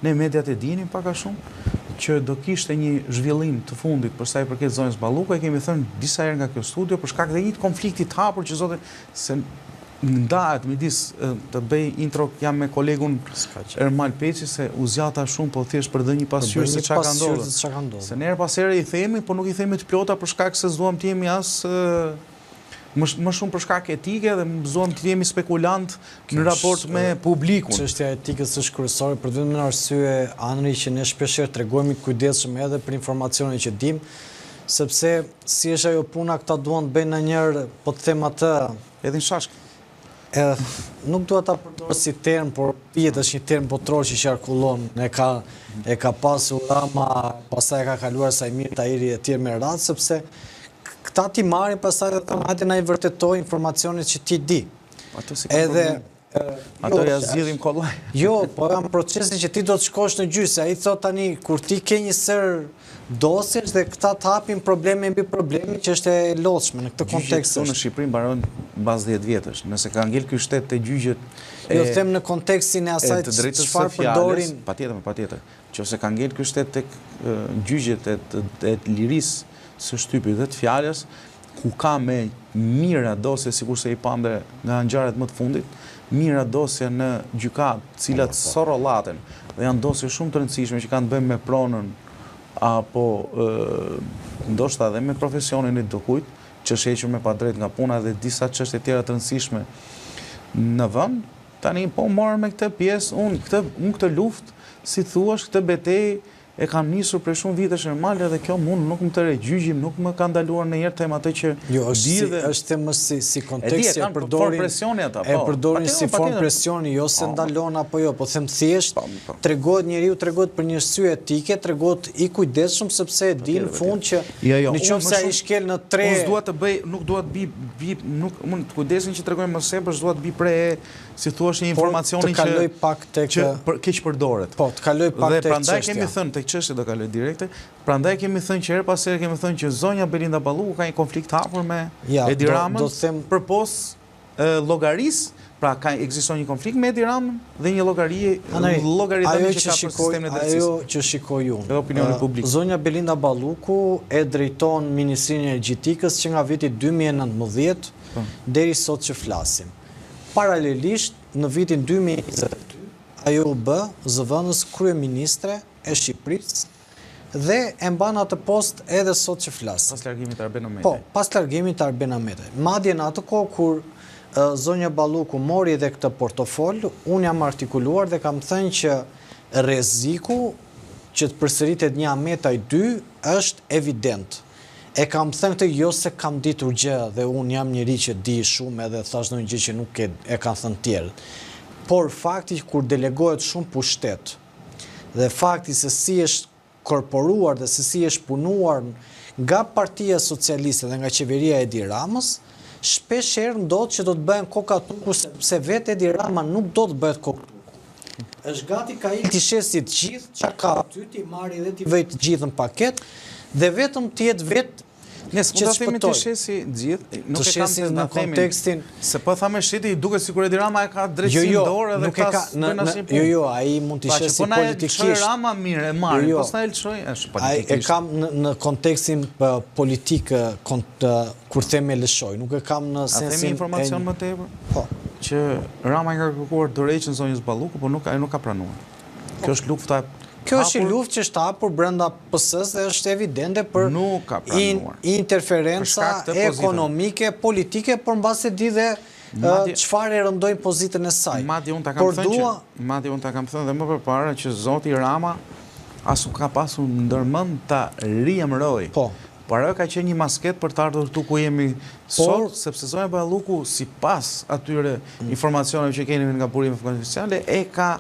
ne mediat e dinim pak a shumë që do kishte një zhvillim të fundit për sa i përket zonës Balluku, e kemi thënë disa herë nga kjo studio për shkak të një konflikti të hapur që zote se ndahet midis të bëj intro jam me kolegun Ermal Peçi se u zgjata shumë po thjesht për dhënë një pasqyrë se çka ka ndodhur. Se ne her pas here i themi, po nuk i themi të plota për shkak se s'duam të jemi as më shumë për shkak etike dhe mëzohem të jemi spekulant në raport me publikun. Çështja e etikës është kryesore për vetëm në arsye Andri që ne shpeshherë tregojmë kujdesshëm edhe për informacionin që dim, sepse si është ajo puna këta duan të bëjnë ndonjëherë, po të them atë, edhe në shashk. Nuk dua ta përdor si term, por pihet është një term botror që qarkullon, e ka pasur Rama, pastaj ka kaluar Sajmir Tahiri e tjerë me radhë, sepse këta ti marrin pastaj dhe thonë hajde na i vërtetoj informacionet që ti di. Edhe ato ja zgjidhim kollaj. Jo, po janë procese që ti do të shkosh në gjyqë. Ai thot tani kur ti ke një sër dosjesh dhe këta të hapin probleme mbi probleme që është e lodhshme në këtë kontekst. Gjyqet në Shqipëri mbaron bazë 10 vjetësh. Nëse ka ngel ky shtet te gjyqet jo them në kontekstin e asaj çfarë përdorin. Patjetër. Nëse ka ngel ky shtet tek gjyqet e lirisë së shtypit dhe të fjalës, ku ka me mira dosje, sikur se i pande nga ngjarjet më të fundit, mira dosje në gjykat, cilat sorrollaten, dhe janë dosje shumë të rëndësishme që kanë të bëjnë me pronën apo ndoshta edhe me profesionin e dikujt, që është hequr me padrejt nga puna dhe disa çështje tjera të rëndësishme në vend. Tani po morën me këtë pjesë, unë këtë luftë, si thuash, këtë betejë e kam nisur për shumë vitesh normale dhe kjo mund nuk më të regjyqim, nuk më ka ndaluar ndonjëherë them atë që është them si kontekst e përdorin si formë presioni, jo se ndalon apo jo, po them thjesht tregohet njeriu tregohet për një arsye etike, tregohet i kujdesshëm sepse e di në fund që nëse ai shkel në 3 unë dua të bëj, nuk dua të bi nuk mund të kujdesin që tregojmë më së dua të bi pre si thua një informacioni që keq përdoret. Po, të kaloj pak tek çështja. Dhe prandaj kemi thënë tek çështja do kaloj direkte. Prandaj kemi thënë që her pas here kemi thënë që zonja Belinda Balluku ka një konflikt hapur me Edi Ramën përpos llogarisë. Pra ekziston një konflikt me Edi Ramën dhe një llogari tani që ka për sistemin e drejtësisë. Ajo që shikoj unë. Dhe opinioni publik. Zonja Belinda Balluku e drejton Ministrinë e Energjetikës që nga viti 2019 deri sot që flasim. Paralelisht, në vitin 2022, ajo u bë zëvendës kryeministre e Shqipërisë dhe e mban atë post edhe sot që flas. Pas largimit të Arben Ahmetaj. Po, pas largimit të Arben Ahmetaj. Madje në atë kohë kur zonja Balluku mori edhe këtë portofol, unë jam artikuluar dhe kam thënë që rreziku që të përsëritet një Ahmetaj 2 është evident. E kam thënë këtë jo se kam ditur gjë dhe unë jam njëri që di shumë edhe thash ndonjë gjë që nuk e kanë thënë tjerët. Por fakti kur delegohet shumë pushtet dhe fakti se si është korporuar dhe se si është punuar nga Partia Socialiste dhe nga qeveria e Edi Ramës, shpesh herë ndodh që do të bëhen koka tuku sepse vetë Edi Rama nuk do të bëhet kokë tuku. Është gati ka i të shesi të gjithë, çka ka aty ti marrë dhe ti vëj të gjithë në paket dhe vetëm të jetë vetë që të themi të shesi gjithë, nuk e kam në kontekstin se po thamë sheti duket sikur Edi Rama e ka drejtësinë dorë dhe ka jo, ai mund të shesi politikisht. Rama mirë e marrin, pastaj lëshoj është politikisht. E kam në kontekstin politik kur them e lëshoj, nuk e kam në sensin. A themi informacion më tepër? Po. Që Rama ka kërkuar dorëheqjen zonjës Balluku, por ai nuk ka pranuar. Kjo është lufta. Kjo është luftë që është hapur brenda PS-s dhe është evidente për interferenca ekonomike, politike, por mbas e di dhe çfarë e rëndojnë pozitën e saj. Madje unë ta kam thënë dhe më përpara që zoti Rama as nuk ka pasur ndërmend ta riemëroj. Po. Por ajo ka qenë një masket për të ardhur tu ku jemi sot, sepse zonja Balluku sipas atyre informacioneve që kemi nga burime konfidenciale e ka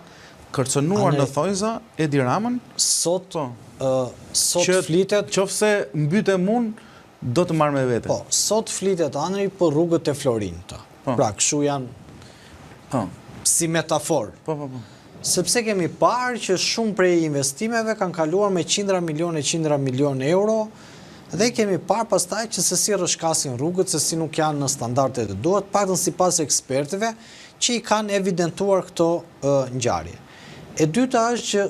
kërcënuar në thojza Edi Ramën sot flitet qofse mbytem unë do të marr me vete. Po, sot flitet Andri për rrugët e Florinta. Pra, kështu janë si metafor. Po. Sepse kemi parë që shumë prej investimeve kanë kaluar me qindra milion euro dhe kemi parë pastaj që se si rrëshkasin rrugët, se si nuk janë në standardet e duhet, paktën sipas ekspertëve që i kanë evidentuar këto ngjarje. E dyta është që